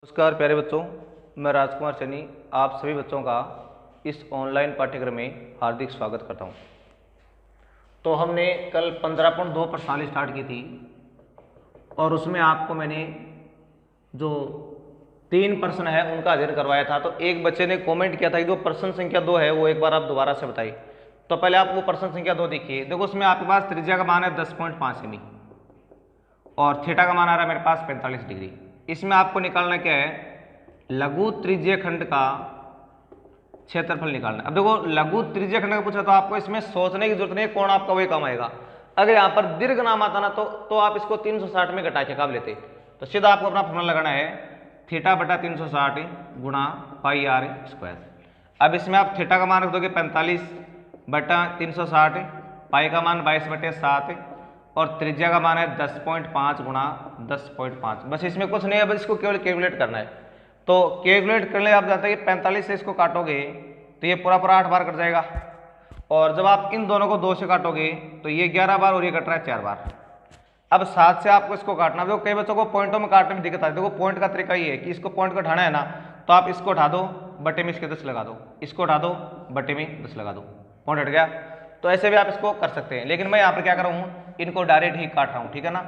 नमस्कार प्यारे बच्चों, मैं राजकुमार चनी आप सभी बच्चों का इस ऑनलाइन पाठ्यक्रम में हार्दिक स्वागत करता हूं। तो हमने कल 15.2 प्रश्नावली स्टार्ट की थी और उसमें आपको मैंने जो 3 प्रश्न है उनका अध्ययन करवाया था। तो एक बच्चे ने कमेंट किया था कि जो प्रश्न संख्या 2 है वो एक बार आप दोबारा से बताइए। तो पहले आप वो प्रश्न संख्या 2 देखिए। देखो उसमें आपके पास त्रिज्या का मान है 10.5 सेमी और थीटा का मान आ रहा है मेरे पास 45 डिग्री। इसमें आपको निकालना क्या है, लघु त्रिज्यीय खंड का क्षेत्रफल निकालना। अब देखो लघु त्रिज्यीय खंड का पूछा तो आपको इसमें सोचने की जरूरत नहीं है, कोण आपका वही काम आएगा। अगर यहाँ पर दीर्घ नाम आता ना तो आप इसको 360 में घटा के काम लेते। तो सीधा आपको अपना फॉर्मूला लगाना है थीटा बटा 360 गुणा पाई आर स्क्वायर। अब इसमें आप थीटा का मान रख दोगे 45 बटा 360, पाई का मान 22/7 और त्रिज्या का मान है 10.5 गुणा 10.5। बस इसमें कुछ नहीं है, बस इसको केवल कैलकुलेट करना है। तो कैलकुलेट करने आप जानते हैं कि 45 से इसको काटोगे तो ये पूरा 8 बार कट जाएगा और जब आप इन दोनों को 2 से काटोगे तो ये 11 बार और ये कट रहा है 4 बार। अब 7 से आपको इसको काटना। देखो कई बच्चों को पॉइंटों में काटने में दिक्कत आती है। देखो पॉइंट का तरीका ये है कि इसको पॉइंट को उठाना है ना, तो आप इसको उठा दो, बटे में इसके 10 लगा दो, इसको उठा दो, बटे में 10 लगा दो, पॉइंट हट गया। तो ऐसे भी आप इसको कर सकते हैं, लेकिन मैं यहाँ पर क्या कर रहा हूँ, इनको डायरेक्ट ही काट रहा हूँ, ठीक है ना।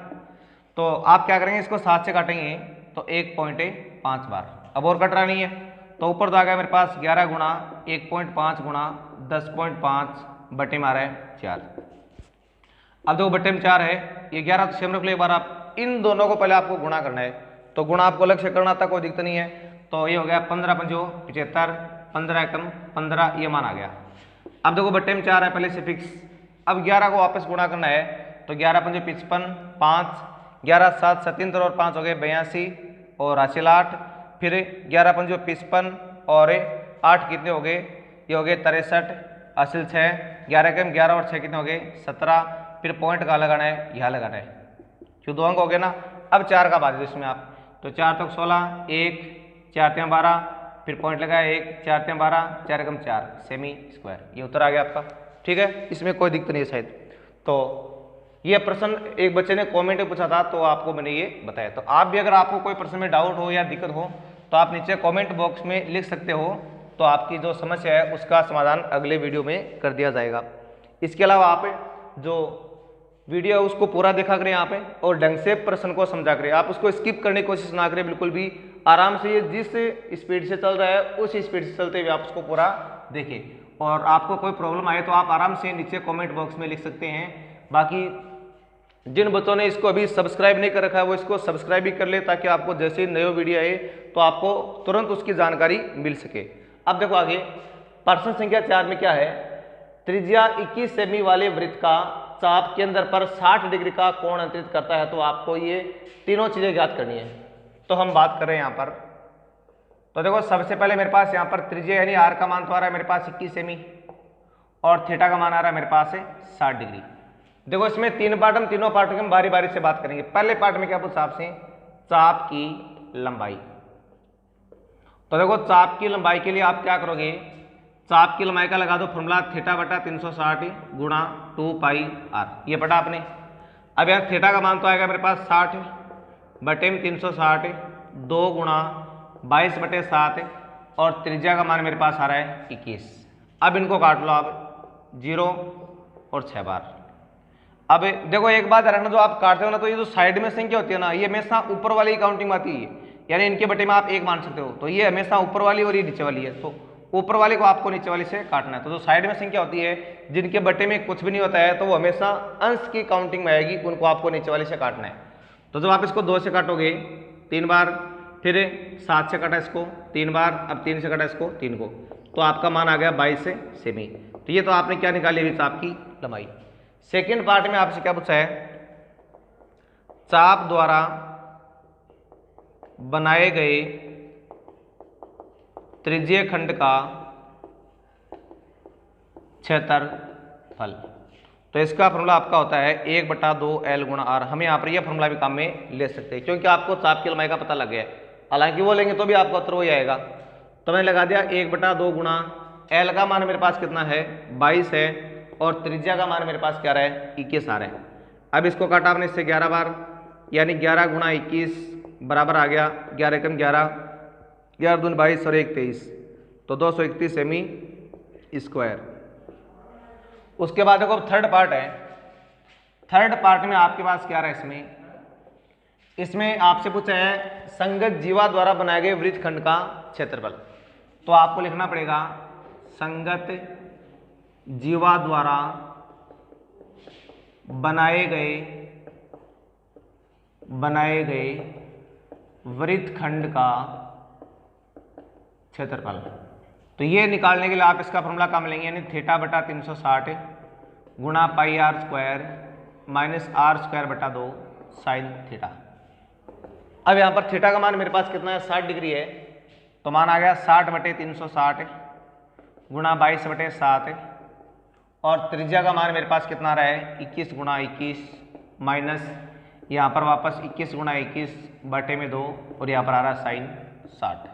तो आप क्या करेंगे, इसको 7 से काटेंगे तो 1.5 बार। अब और कट रहा नहीं है तो ऊपर तो आ गया मेरे पास 11 गुणा 1.5 गुणा 10.5 बटे में आ रहा है 4। अब देखो बटे में 4 है, ये 11 तो सेम रख लो एक बार। आप इन दोनों को पहले आपको गुणा करना है, तो गुणा आपको अलग से करना था, कोई दिक्कत नहीं है। तो ये हो गया 15 पंजो 75, 15 एकम 15, ये मान आ गया। अब देखो बट्टे में 4 है पहले से फिक्स। अब 11 को वापस गुणा करना है तो 11 पंजे 55, 5, 11 7 27 और 5 हो गए 82 और हासिल 8, फिर 11 पंजो 55 और 8 कितने हो गए, ये हो गए 63, हासिल 6, 11 कम 11 और 6 कितने हो गए 17। फिर पॉइंट कहाँ लगाना है, यहाँ लगाना है, क्यों 2 अंक हो गए ना। अब 4 का बाद इसमें आप, तो 4 तक 16, 1 4 3 12, फिर पॉइंट लगाया 1 4 3 12, 4 एकम 4 सेमी स्क्वायर, ये उत्तर आ गया आपका। ठीक है, इसमें कोई दिक्कत नहीं है शायद। तो ये प्रश्न एक बच्चे ने कमेंट में पूछा था तो आपको मैंने ये बताया। तो आप भी अगर आपको कोई प्रश्न में डाउट हो या दिक्कत हो तो आप नीचे कमेंट बॉक्स में लिख सकते हो, तो आपकी जो समस्या है उसका समाधान अगले वीडियो में कर दिया जाएगा। इसके अलावा आप जो वीडियो है उसको पूरा देखा करें यहाँ पे और ढंग से प्रश्न को समझा करें। आप उसको स्किप करने की कोशिश ना करें बिल्कुल भी, आराम से ये जिस स्पीड से चल रहा है उस स्पीड से चलते हुए आप उसको पूरा देखें। और आपको कोई प्रॉब्लम आए तो आप आराम से नीचे कमेंट बॉक्स में लिख सकते हैं। बाकी जिन बच्चों ने इसको अभी सब्सक्राइब नहीं कर रखा है वो इसको सब्सक्राइब भी कर ले, ताकि आपको जैसे नए वीडियो आए तो आपको तुरंत उसकी जानकारी मिल सके। अब देखो आगे प्रश्न संख्या 4 में क्या है, त्रिज्या 21 सेमी वाले वृत्त का चाप केंद्र पर 60 डिग्री का कोण अंतरित करता है। तो आपको ये तीनों चीजें ज्ञात करनी है। तो हम बात कर रहे हैं यहाँ पर, तो देखो सबसे पहले मेरे पास यहाँ पर त्रिज्या यानी आर का मान तो आ रहा है मेरे पास 21 सेमी और थीटा का मान आ रहा है मेरे पास 60 डिग्री। देखो इसमें 3 पार्ट, हम तीनों पार्ट की हम बारी बारी से बात करेंगे। पहले पार्ट में क्या पूछा आपसे, चाप की लंबाई। तो देखो चाप की लंबाई के लिए आप क्या करोगे, चाप की लंबाई का लगा दो फॉर्मूला थीटा बटा 360 गुणा 2 पाई आर, ये बटा आपने। अब यार थीटा का मान तो आएगा मेरे पास 60 बटे में 360, 2 गुणा 22/7 और त्रिज्या का मान मेरे पास आ रहा है 21। अब इनको काट लो आप 0 और 6 बार। अब देखो एक बात रखना, जो आप काटते हो ना तो ये जो साइड में संख्या होती है ना ये हमेशा ऊपर वाली काउंटिंग में आती है, यानी इनके बटे में आप 1 मान सकते हो। तो ये हमेशा ऊपर वाली और ये नीचे वाली है, तो ऊपर वाले को आपको नीचे वाली से काटना है। तो जो साइड में संख्या होती है जिनके बटे में कुछ भी नहीं होता है तो वो हमेशा अंश की काउंटिंग में आएगी, उनको आपको नीचे वाले से काटना है। तो जब आप इसको 2 से काटोगे 3 बार, फिर 7 से काटा इसको 3 बार, अब 3 से काटा इसको 3 को, तो आपका मान आ गया 22 सेमी। तो ये तो आपने क्या निकाली अभी, चाप की लंबाई। सेकेंड पार्ट में आपसे क्या पूछा है, चाप द्वारा बनाए गए त्रिज्यीय खंड का क्षेत्रफल। तो इसका फॉर्मूला आपका होता है 1/2 L गुणा R। हम यहाँ पर यह फॉर्मूला भी काम में ले सकते हैं क्योंकि आपको चाप की लंबाई का पता लग गया है। हालांकि वो लेंगे तो भी आपका उत्तर वही आएगा। तो मैंने लगा दिया 1/2 गुणा L का मान मेरे पास कितना है 22 है और त्रिज्या का मान मेरे पास क्या रहा है 21 आ रहा है। अब इसको काटा आपने इससे 11 बार, यानी 11 गुणा 21 बराबर आ गया 11 एकम 11, 11 दूनी 22 और 1 23, तो 231 सेमी स्क्वायर। उसके बाद देखो थर्ड पार्ट है। थर्ड पार्ट में आपके पास क्या रहा है, इसमें आपसे पूछा है संगत जीवा द्वारा बनाए गए वृत्तखंड का क्षेत्रफल। तो आपको लिखना पड़ेगा संगत जीवा द्वारा बनाए गए वृत्तखंड का क्षेत्रफल। तो ये निकालने के लिए आप इसका फॉर्मूला काम लेंगे, यानी थीटा बटा 360 गुणा pi R square minus R square बटा 2 साइन थीटा। अब यहाँ पर थीटा का मान मेरे पास कितना है, 60 डिग्री है, तो मान आ गया 60 बटे 360 गुणा 22 बटे 7, और त्रिज्या का मान मेरे पास कितना रहा है 21 गुणा 21 माइनस यहाँ पर वापस 21 गुणा 21 बटे में 2, और यहाँ पर आ रहा है साइन 60।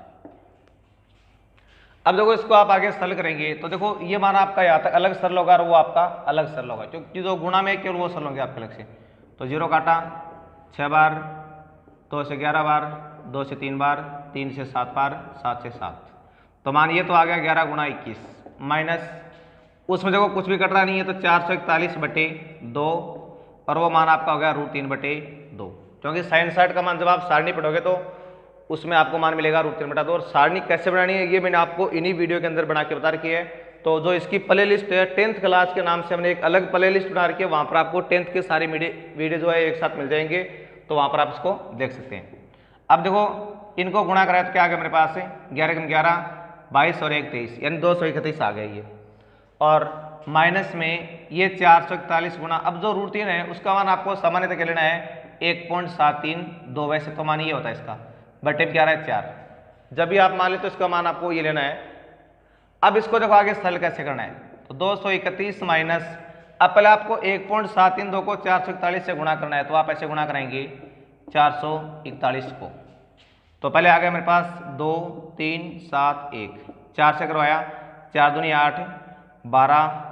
अब देखो इसको आप आगे सरल करेंगे तो देखो ये मान आपका यहाँ तक अलग सरल होगा और वो आपका अलग सरल होगा, क्योंकि जो गुणा में केवल वो सरल होंगे आपके अलग से। तो 0 काटा 6 बार, 2 से 11 बार, 2 से 3 बार, 3 से 7 बार, 7 से 7, तो मान ये तो आ गया 11 गुणा 21 माइनस उसमें देखो कुछ भी कट रहा नहीं है, तो 441 बटे 2, और वो मान आपका हो गया √3 बटे 2, क्योंकि साइन 60 का मान जब आप सारणी पढ़ोगे तो उसमें आपको मान मिलेगा √3 बटा 2। और सारणी कैसे बनानी है ये मैंने आपको इन्हीं वीडियो के अंदर बना के बता रखी है। तो जो इसकी प्ले लिस्ट है 10th क्लास के नाम से हमने एक अलग प्ले लिस्ट बना रखी है, वहाँ पर आपको 10th के सारे वीडियो जो है एक साथ मिल जाएंगे, तो वहाँ पर आप इसको देख सकते हैं। अब देखो इनको गुणा कराए तो क्या आ गया मेरे पास 11 एकम 11, 22 और 1 23, यानी 231 आ गया ये, और माइनस में ये 441 गुणा, अब जो √3 है उसका मान आपको सामान्यतः क्या लेना है 1.732, वैसे तो मान ये होता है इसका, बटे में क्या रहा है 4, जब भी आप मान ले तो इसका मान आपको ये लेना है। अब इसको देखो आगे सरल कैसे करना है, तो 231 माइनस, अब पहले आपको 1.732 को 441 से गुणा करना है, तो आप ऐसे गुणा कराएंगे 441 को, तो पहले आ गया मेरे पास 2 3 7 1, 4 से करवाया, 4 दूनी 8, 12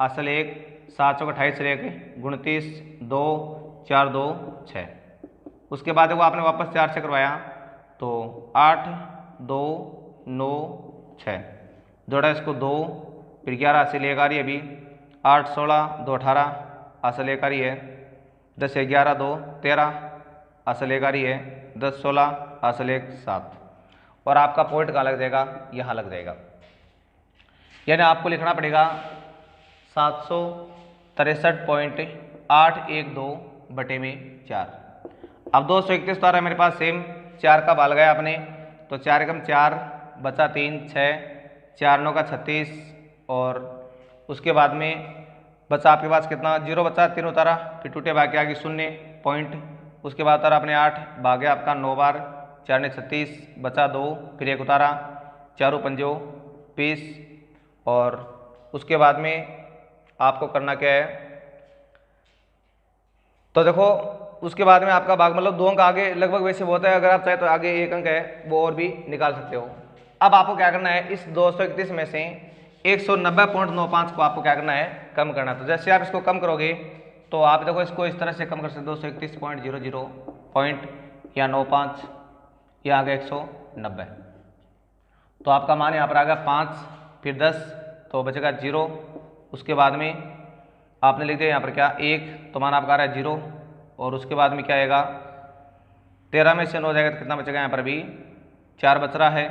असल 1, 7 चौक 28 से 1 29, 2 4 2 6, उसके बाद वो आपने वापस 4 से करवाया, तो 8 2 9 6, जोड़ा इसको 2, फिर 11 असल 1 आ रही है अभी, 8 16 2 18 असल 1 आ रही है, 10 11 2 13 असल 1 आ रही है, 10 16 असल 1 7, और आपका पॉइंट कहाँ लग जाएगा, यहाँ लग जाएगा, यानी आपको लिखना पड़ेगा 763.812 बटे में 4। अब 231 तो आ रहा है मेरे पास सेम, 4 का बाल गया आपने, तो 4 एकम 4 बचा 3 6, 4 9 का 36, और उसके बाद में बचा आपके पास कितना 0 बचा, 3 उतारा, फिर टूटे भाग आ गई 0 पॉइंट, उसके बाद उतारा आपने 8, भाग्य आपका 9 बार, 4 ने 36 बचा 2, फिर 1 उतारा, 4 पंजो 20, और उसके बाद में आपको करना क्या है, तो देखो उसके बाद में आपका भाग मतलब 2 अंक आगे लगभग वैसे होता है, अगर आप चाहे तो आगे 1 अंक है वो और भी निकाल सकते हो। अब आपको क्या करना है, इस 231 में से 190.95 को आपको क्या करना है, कम करना। तो जैसे आप इसको कम करोगे तो आप देखो इसको इस तरह से कम कर सकते हो, 231.00 पॉइंट या 95 या आगे 190, तो आपका मान यहाँ पर आ गया 5, फिर 10 तो बचेगा 0, उसके बाद में आपने लिख दिया यहाँ पर क्या 1, तो मान आपका आ रहा है 0, और उसके बाद में क्या आएगा 13 में से 9 जाएगा तो कितना बचेगा, यहाँ पर भी 4 बच रहा है,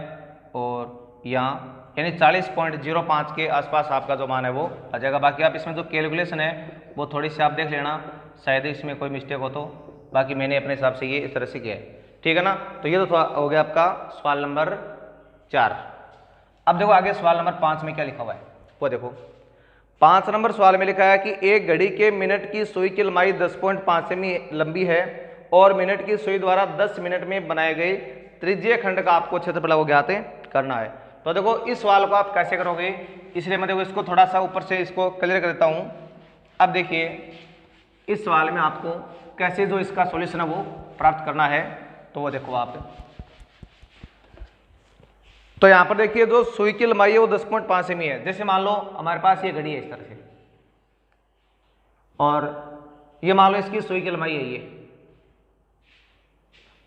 और यहाँ यानी 40.05 के आसपास आपका जो मान है वो आ जाएगा। बाकी आप इसमें जो कैलकुलेशन है वो थोड़ी सी आप देख लेना, शायद इसमें कोई मिस्टेक हो तो, बाकी मैंने अपने हिसाब से ये इस तरह से किया है, ठीक है ना। तो ये तो हो गया आपका सवाल नंबर 4। अब देखो आगे सवाल नंबर 5 में क्या लिखा हुआ है, वो देखो 5 नंबर सवाल में लिखा है कि एक घड़ी के मिनट की सुई की लंबाई 10.5 सेमी लंबी है और मिनट की सुई द्वारा 10 मिनट में बनाए गए त्रिज्यीय खंड का आपको क्षेत्रफल वो ज्ञात करना है। तो देखो इस सवाल को आप कैसे करोगे, इसलिए मैं देखो इसको थोड़ा सा ऊपर से इसको क्लियर कर देता हूँ। अब देखिए इस सवाल में आपको कैसे जो इसका सॉल्यूशन है वो प्राप्त करना है, तो वो देखो आप, तो यहाँ पर देखिए जो सुई की लंबाई है वो 10.5 सेमी है। जैसे मान लो हमारे पास ये घड़ी है इस तरह से, और ये मान लो इसकी सुई की लंबाई है ये।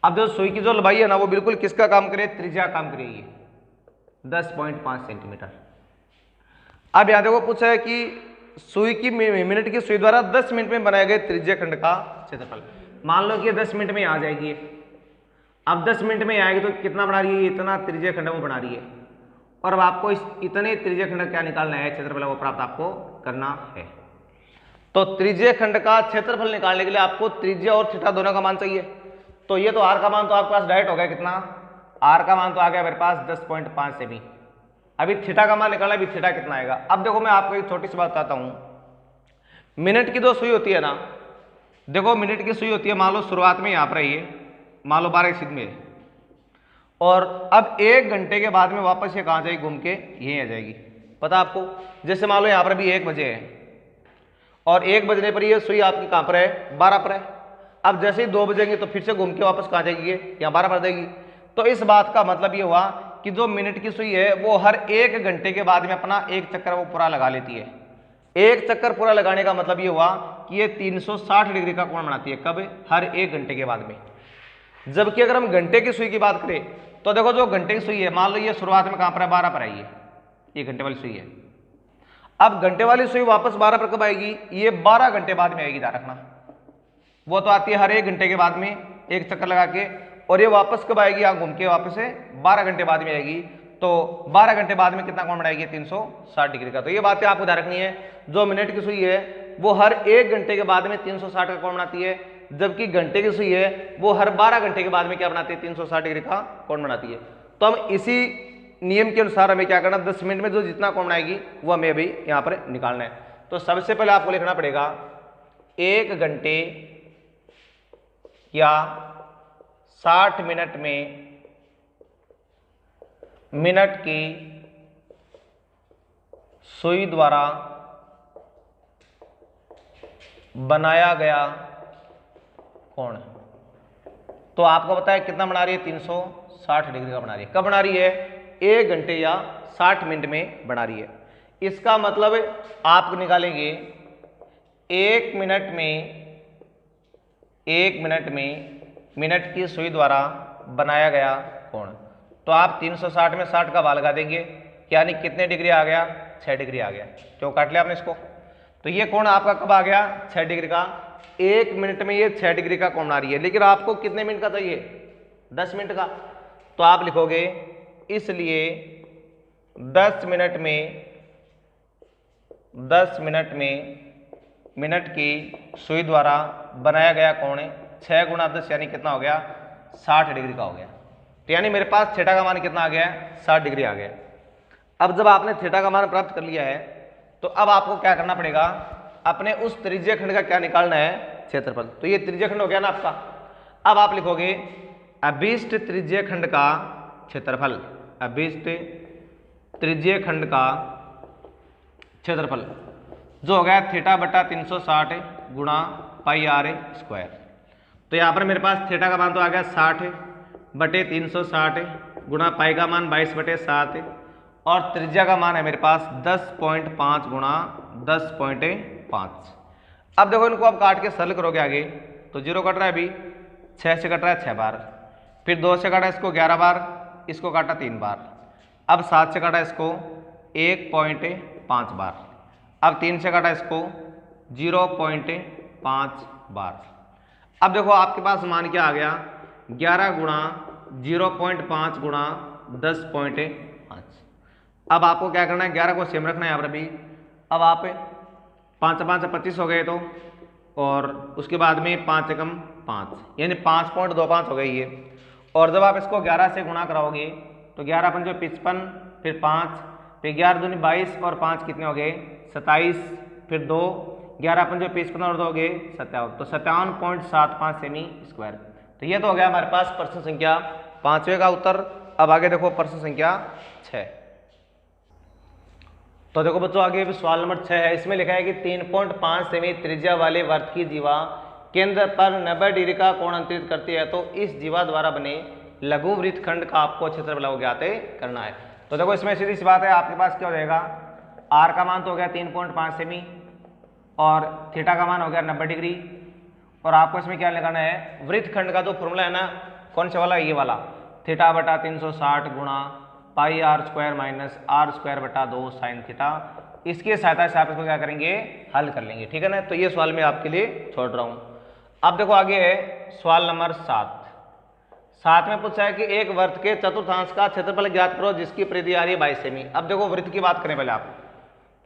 अब जो सुई की जो लंबाई है ना वो बिल्कुल किसका काम करे, त्रिज्या काम करेगी 10.5 सेंटीमीटर। अब यहां देखो पूछा है कि सुई की मिनट की सुई द्वारा 10 मिनट में बनाए गए त्रिज्या खंड का क्षेत्रफल। मान लो कि 10 मिनट में आ जाएगी। अब 10 मिनट में आएगी तो कितना बना रही है, इतना त्रिज्या खंड वो बना रही है। और अब आपको इस इतने त्रिज्या खंड क्या निकालना है, क्षेत्रफल वो प्राप्त आपको करना है। तो त्रिज्या खंड का क्षेत्रफल निकालने के लिए आपको त्रिज्या और थीटा दोनों का मान चाहिए। तो ये तो आर का मान तो आपके पास डायरेक्ट हो गया, कितना, आर का मान तो आ गया मेरे पास 10.5 सेमी। अभी थीटा का मान निकालना, अभी थीटा कितना आएगा। अब देखो मैं आपको एक छोटी सी बात बताता हूं। मिनट की जो सुई होती है ना, देखो मिनट की सुई होती है, मान लो शुरुआत में यहां पर है ये, मान लो 12 सिद्ध में, और अब 1 घंटे के बाद में वापस ये कहां जाएगी, घूम के यहीं आ जाएगी। पता आपको, जैसे मान लो यहां पर भी 1 बजे है और 1 बजने पर ये सुई आपकी कहां पर है, 12 पर है। अब जैसे ही 2 बजेंगे तो फिर से घूम के वापस कहां जाएगी, ये यहाँ 12 पर जाएगी। तो इस बात का मतलब ये हुआ कि जो मिनट की सुई है वो हर 1 घंटे के बाद में अपना एक चक्कर वो पूरा लगा लेती है। एक चक्कर पूरा लगाने का मतलब ये हुआ कि ये 360 डिग्री का कोण बनाती है। कब, हर 1 घंटे के बाद में। जबकि अगर हम घंटे की सुई की बात करें तो देखो जो घंटे की सुई है, मान लो ये शुरुआत में कहां पर है, 12 पर आई है, ये घंटे वाली सुई है। अब घंटे वाली सुई वापस 12 पर कब आएगी, ये 12 घंटे बाद में आएगी, ध्यान रखना। वो तो आती है हर 1 घंटे के बाद में एक चक्कर लगा के, और ये वापस कब आएगी, यहाँ घूम के वापस से 12 घंटे बाद में आएगी। तो 12 घंटे बाद में कितना कोण बनाएगी, 360 डिग्री का। तो ये बातें आपको ध्यान रखनी है। जो मिनट की सुई है वो हर 1 घंटे के बाद में 360 का कोण बनाती है, जबकि घंटे की सुई है वो हर 12 घंटे के बाद में क्या बनाती है, 360 डिग्री का कोण बनाती है। तो हम इसी नियम के अनुसार हमें क्या करना, 10 मिनट में जो जितना कोण बनाएगी वो हमें अभी यहाँ पर निकालना है। तो सबसे पहले आपको लिखना पड़ेगा 1 घंटे या 60 मिनट में मिनट की सुई द्वारा बनाया गया कोण। तो आपको पता है कितना बना रही है, 360 डिग्री का बना रही है। कब बना रही है, 1 घंटे या 60 मिनट में बना रही है। इसका मतलब आप निकालेंगे 1 मिनट में मिनट की सुई द्वारा बनाया गया कोण। तो आप 360 में 60 का भाग लगा देंगे, यानी कितने डिग्री आ गया, 6 डिग्री आ गया। क्यों काट लिया आपने इसको। तो ये कोण आपका कब आ गया, 6 डिग्री का। 1 मिनट में ये 6 डिग्री का कोण बना रही है, लेकिन आपको कितने मिनट का चाहिए, 10 मिनट का। तो आप लिखोगे इसलिए 10 मिनट में मिनट की सुई द्वारा बनाया गया कोण 6 गुणा 10 यानी कितना हो गया, 60 डिग्री का हो गया। तो यानी मेरे पास थीटा का मान कितना आ गया, 60 डिग्री आ गया। अब जब आपने थीटा का मान प्राप्त कर लिया है तो अब आपको क्या करना पड़ेगा, अपने उस त्रिज्या खंड का क्या निकालना है, क्षेत्रफल। तो ये त्रिज्या खंड हो गया ना आपका। अब आप लिखोगे अभीष्ट त्रिज्या खंड का क्षेत्रफल, अभीष्ट त्रिज्या खंड का क्षेत्रफल जो हो गया थीटा बटा 360 गुणा पाई आर स्क्वायर। तो यहाँ पर मेरे पास थीटा का मान तो आ गया 60 बटे 360 गुणा पाई का मान 22 बटे 7 और त्रिज्या का मान है मेरे पास 10.5 गुणा 10.5। अब देखो इनको आप काट के सरल करोगे आगे तो 0 कट रहा है, अभी 6 से कट रहा है 6 बार, फिर 2 से काटा इसको 11 बार, इसको काटा 3 बार, अब 7 से काटा इसको 1.5 बार, अब 3 से काटा इसको 0.5 बार। अब देखो आपके पास मान क्या आ गया, 11 गुणा 0.5 गुणा 10.5। अब आपको क्या करना है, 11 को सेम रखना है यहाँ पर भी। अब आप 5 5 25 हो गए तो, और उसके बाद में 5 एकम 5 यानी 5.25 हो गई ये। और जब आप इसको 11 से गुणा कराओगे तो 11 पंचो 55, फिर 5, फिर 11 दूनी 22 और 5 कितने हो गए 27, फिर 2, 11 पंचो 55 और 2 हो गए 57, तो 57.75 सेमी स्क्वायर। तो ये तो हो गया हमारे पास प्रश्न संख्या 5वें का उत्तर। अब आगे देखो प्रश्न संख्या 6। तो देखो बच्चों आगे भी सवाल नंबर 6 है। इसमें लिखा है कि 3.5 सेमी त्रिज्या वाले वर्त की जीवा केंद्र पर 90 डिग्री का कोण अंतरित करती है, तो इस जीवा द्वारा बने लघु वृत्तखंड का आपको क्षेत्रफल ज्ञात करना है। तो देखो इसमें सीधी सी बात है, आपके पास क्या हो जाएगा, आर का मान तो हो गया 3.5 सेमी और थीटा का मान हो गया 90 डिग्री, और आपको इसमें क्या लगाना है, वृत्तखंड का जो फॉर्मूला है ना, कौन सा वाला, ये वाला, थीटा बटा 360 गुणा pi R square minus R square बटा 2 साइन थीटा। इसकी सहायता से आप इसको क्या करेंगे, हल कर लेंगे, ठीक है ना। तो ये सवाल मैं आपके लिए छोड़ रहा हूँ। अब देखो आगे है सवाल नंबर 7 में पूछा है कि एक वृत्त के चतुर्थांश का क्षेत्रफल ज्ञात करो जिसकी परिधि आ रही है 22 सेमी। अब देखो वृत्त की बात करें पहले आप,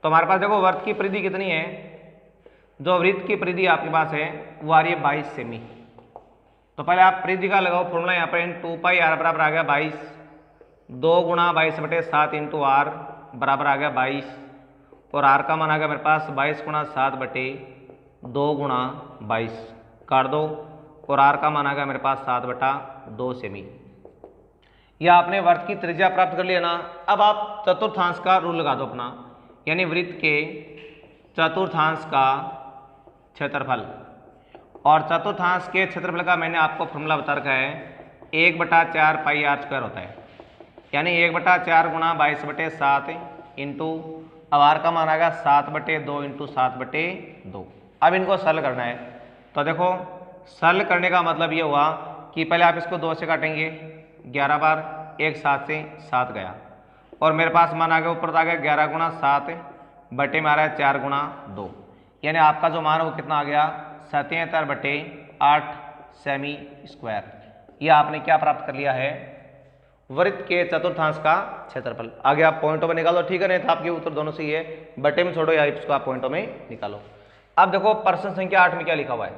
तो हमारे पास देखो वृत्त की परिधि कितनी है, जो वृत्त की परिधि आपके पास है वो आ रही है 22 सेमी। तो पहले आप परिधि का लगाओ फॉर्मूला यहाँ पर 2 पाई आर बराबर आ गया 22, 2 गुणा 22/7 इंटू आर बराबर आ गया 22, और आर का मान आ गया मेरे पास 22 गुणा 7/2 गुणा 22 काट दो, और आर का मान आ गया मेरे पास 7/2 सेमी। यह आपने वृत्त की त्रिज्या प्राप्त कर लिया ना। अब आप चतुर्थांश का रूल लगा दो अपना, यानी वृत्त के चतुर्थांश का क्षेत्रफल, और चतुर्थांश के क्षेत्रफल का मैंने आपको फॉर्मूला बता रखा है 1/4 पाई आर स्क्वायर होता है, यानी 1/4 गुणा 22/7 इंटू, अब आर का मान आ गया 7/2 इंटू 7/2। अब इनको सरल करना है, तो देखो सरल करने का मतलब ये हुआ कि पहले आप इसको 2 से काटेंगे 11 बार, एक 7 से 7 गया, और मेरे पास मान आ गया ऊपर आ गया 11 गुणा 7 बटे में आ रहा है 4 गुणा 2, यानी आपका जो मान है वो कितना आ गया 77/8 सेमी स्क्वायर। यह आपने क्या प्राप्त कर लिया है, वृत्त के चतुर्थांश का क्षेत्रफल। आगे आप पॉइंटों में निकालो, ठीक है, नहीं तो आपके उत्तर दोनों सही है, बटे में छोड़ो या इसको आप पॉइंटों में निकालो। अब देखो प्रश्न संख्या 8 में क्या लिखा हुआ है,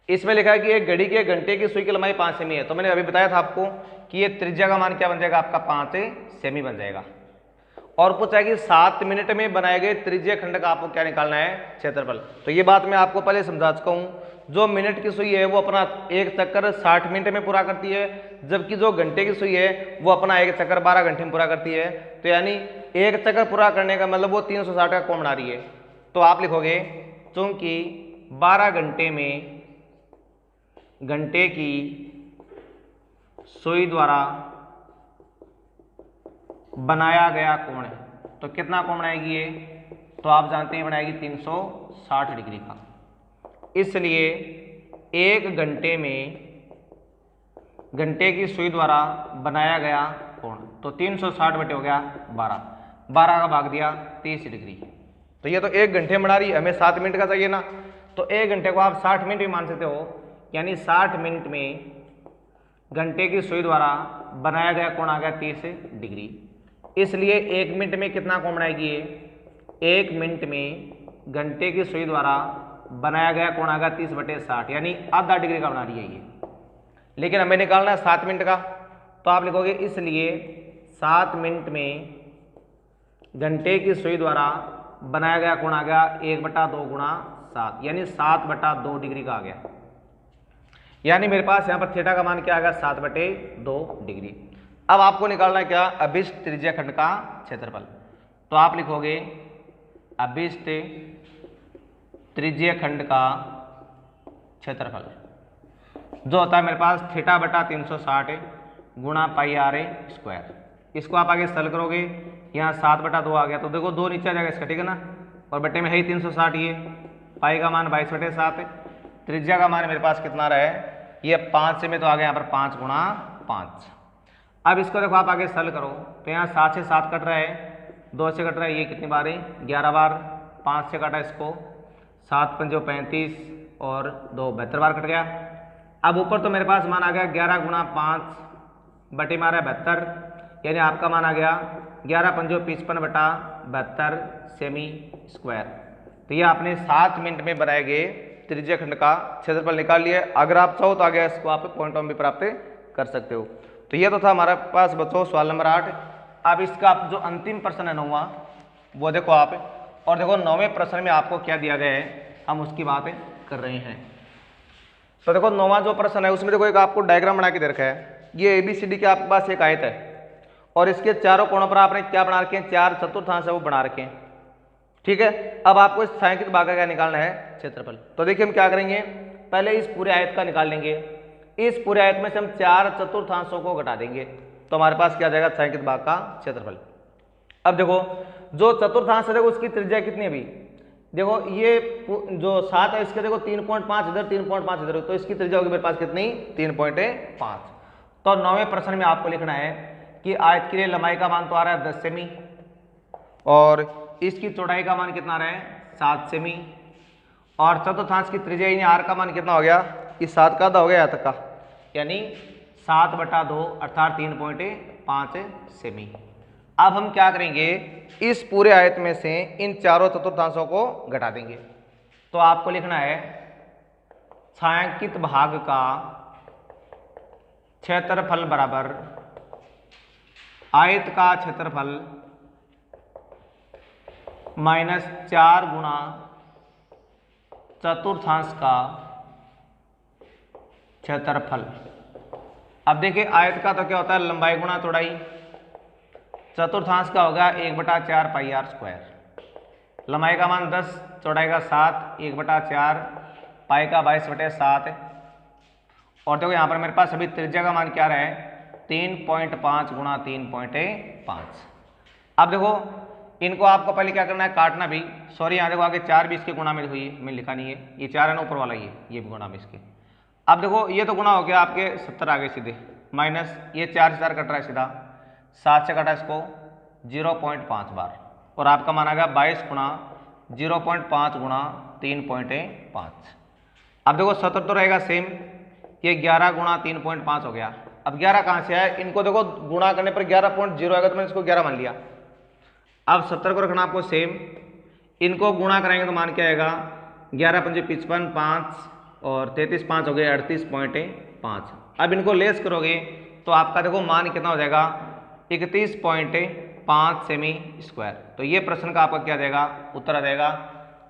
इसमें लिखा है कि एक घड़ी के घंटे की सुई की लंबाई 5 सेमी है। तो मैंने अभी बताया था आपको कि ये त्रिज्या का मान क्या बन जाएगा, आपका 5 सेमी बन जाएगा, और पूछा है कि 7 मिनट में बनाए गए त्रिज्य खंड का आपको क्या निकालना है, क्षेत्रफल। तो ये बात मैं आपको पहले समझा चुका हूँ, जो मिनट की सुई है वो अपना एक चक्कर 60 मिनट में पूरा करती है, जबकि जो घंटे की सुई है वो अपना एक चक्कर 12 घंटे में पूरा करती है। तो यानी एक चक्कर पूरा करने का मतलब वो 360 का कोण बना रही है। तो आप लिखोगे चूंकि 12 घंटे में घंटे की सुई द्वारा बनाया गया कोण है, तो कितना कोण बनाएगी ये, तो आप जानते हैं बनाएगी 360 डिग्री का। इसलिए एक घंटे में घंटे की सुई द्वारा बनाया गया कोण, तो 360 बटे हो गया 12, 12 का भाग दिया 30 डिग्री। तो ये तो एक घंटे में बना रही है, हमें 7 मिनट का चाहिए ना, तो एक घंटे को आप 60 मिनट भी मान सकते हो, यानी 60 मिनट में घंटे की सुई द्वारा बनाया गया कोण आ गया 30 डिग्री। इसलिए एक मिनट में कितना कोण बनाएगी ये, एक मिनट में घंटे की सुई द्वारा बनाया गया कोण आ गया 30/60, यानी आधा डिग्री का बना रही है ये। लेकिन हमें निकालना है 7 मिनट का, तो आप लिखोगे इसलिए 7 मिनट में घंटे की सुई द्वारा बनाया गया कोण आ गया 1/2 गुणा 7, यानी 7/2 डिग्री का आ गया। यानी मेरे पास यहाँ पर थीटा का मान क्या आ गया 7/2 डिग्री। अब आपको निकालना है क्या, अभिष्ट त्रिज्या खंड का क्षेत्रफल। तो आप लिखोगे अभिष्ट त्रिज्य खंड का क्षेत्रफल जो होता है मेरे पास θ/360 गुणा पाई आर स्क्वायर। इसको आप आगे सरल करोगे, यहाँ 7/2 आ गया, तो देखो 2 नीचे आ जाएगा इसका, ठीक है ना, और बटे में है ही 360, ये पाई का मान 22/7, त्रिज्या का मान मेरे पास कितना रहा है, ये 5 से में तो आ गया यहाँ पर 5 गुणा 5। अब इसको देखो आप आगे सरल करो, तो यहाँ 7 से 7 कट रहा है, 2 से कट रहा है, ये कितनी बार है 11 बार, 5 से कटा इसको 7 पंजो 35 और 2 72 बार कट गया। अब ऊपर तो मेरे पास मान आ गया 11 गुणा 5 बटे मारा 72, यानी आपका मान आ गया 11 पंजो 55/72 सेमी स्क्वायर। तो ये आपने 7 मिनट में बनाए गए त्रिज्य खंड का क्षेत्रफल निकाल लिया। अगर आप चाहो तो आगे इसको आप पॉइंटों में भी प्राप्त कर सकते हो। तो ये तो था हमारे पास बच्चों सवाल नंबर 8। अब इसका जो अंतिम प्रश्न है 9वां, वो देखो आप, और देखो 9वें प्रश्न में आपको क्या दिया गया है, हम उसकी बात कर रहे हैं। तो देखो 9वां जो प्रश्न है उसमें देखो एक आपको डायग्राम बना के दे रखा है। ये ABCD के आपके पास एक आयत है और इसके चारों कोणों पर आपने क्या बना रखे हैं, 4 चतुर्थांश है वो बना रखे हैं, ठीक है। अब आपको इस छायांकित भाग का क्या निकालना है, क्षेत्रफल। तो देखिए हम क्या करेंगे, पहले इस पूरे आयत का निकाल लेंगे। इस पूरे आयत में से हम 4 चतुर्थांशों को घटा देंगे, तो हमारे पास क्या आ जाएगा, छायांकित भाग का क्षेत्रफल। अब देखो जो चतुर्थांश है देखो उसकी त्रिज्या कितनी है, अभी देखो ये जो 7 है इसके देखो 3.5 इधर 3.5 इधर, तो इसकी त्रिज्या होगी मेरे पास कितनी 3.5। तो 9वें प्रश्न में आपको लिखना है कि आयत के लिए लंबाई का मान तो आ रहा है 10 सेमी और इसकी चौड़ाई का मान कितना आ रहा है 7 सेमी और चतुर्थांश की त्रिज्या यानी आर का मान कितना हो गया, इस 7 का आधा हो गया तक का, यानी 7/2 अर्थात 3.5 सेमी। अब हम क्या करेंगे, इस पूरे आयत में से इन चारों चतुर्थांशों को घटा देंगे। तो आपको लिखना है छायांकित भाग का क्षेत्रफल बराबर आयत का क्षेत्रफल -4 गुणा चतुर्थांश का क्षेत्रफल। अब देखिए आयत का तो क्या होता है लंबाई गुणा चौड़ाई, चतुर्थांश का होगा 1/4 पाई आर स्क्वायर। लंबाई का मान 10, चौड़ाई का 7, 1/4 पाई का 22/7। और देखो यहाँ पर मेरे पास अभी त्रिज्या का मान क्या रहा है 3.5 गुणा 3.5। अब देखो इनको आपको पहले क्या करना है काटना भी, सॉरी यहाँ देखो आगे 4 भी इसके गुणा में हुई है, मैं लिखा नहीं है, ये 4 है ना ऊपर वाला, ये भी गुणा में इसके। अब देखो ये तो गुणा हो गया आपके 70 आगे सीधे, माइनस ये 4 से 4 कट रहा है सीधा, 7 से कटा इसको 0.5 बार और आपका मान आ गया 22 गुणा 0.5 गुणा 3.5। अब देखो 70 तो रहेगा सेम, ये 11 गुणा 3.5 हो गया। अब 11 कहाँ से आया, इनको देखो गुणा करने पर 11.0 आएगा तो मैंने इसको 11 मान लिया। अब 70 को रखना आपको सेम, इनको गुणा कराएंगे तो मान क्या आएगा 11 पंजे 55, 5 और 33 5 हो गए 38.5। अब इनको लेस करोगे तो आपका देखो मान कितना हो जाएगा 31.5 सेमी स्क्वायर। तो ये प्रश्न का आपका क्या देगा उत्तर आ जाएगा।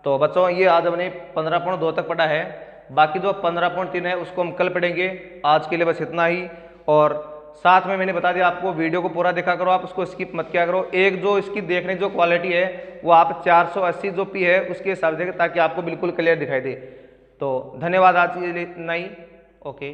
तो बच्चों ये आज हमने 15.2 तक पढ़ा है, बाकी जो 15.3 है उसको हम कल पढ़ेंगे। आज के लिए बस इतना ही, और साथ में मैंने बता दिया आपको वीडियो को पूरा देखा करो, आप उसको स्किप मत किया करो। एक जो इसकी देखने जो क्वालिटी है वो आप 480 जो पी है उसके हिसाब से, ताकि आपको बिल्कुल क्लियर दिखाई दे। तो धन्यवाद, आज के लिए इतना ही, ओके।